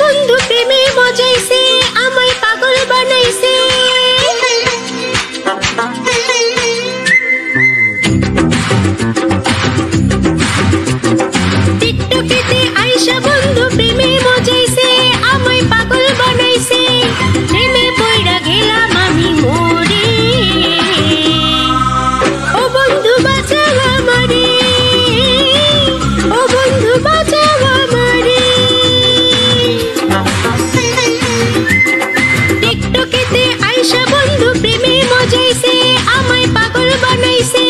বন্ধু প্রেমে মজাইছে, আমায় পাগল বানাইছে। টিকটকেতে আইসা বন্ধু প্রেমে মজাইছে, আমায় পাগল বানাইছে। প্রেমে পইড়া গেলাম আমি মরে, ও বন্ধু বাঁচাও আমারে, ও বন্ধু বাঁচাও আমারে। টিকটকেতে আইসা বন্ধু প্রেমে মজাইছে, আমায় পাগল বানাইছে।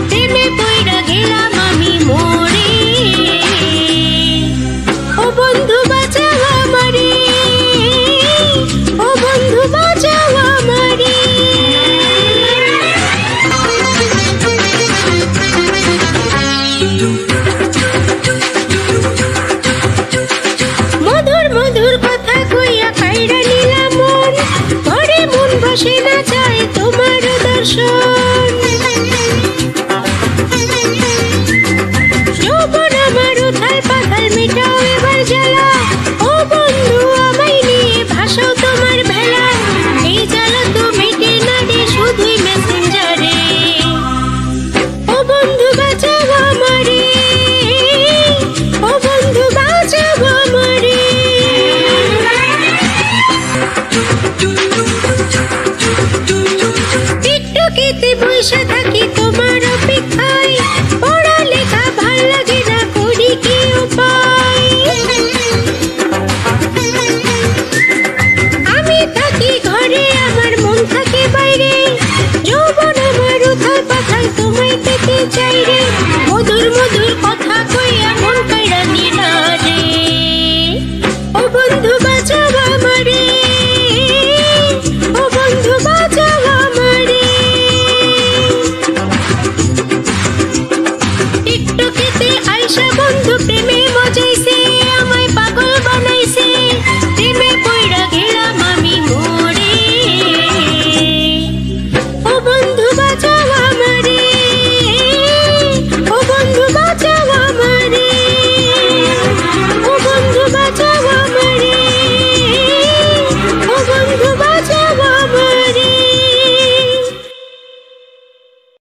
প্রেমে পইড়া গেলাম আমি মরে, ও বন্ধু বাঁচাও আমারে, ও বন্ধু বাঁচাও আমারে। Do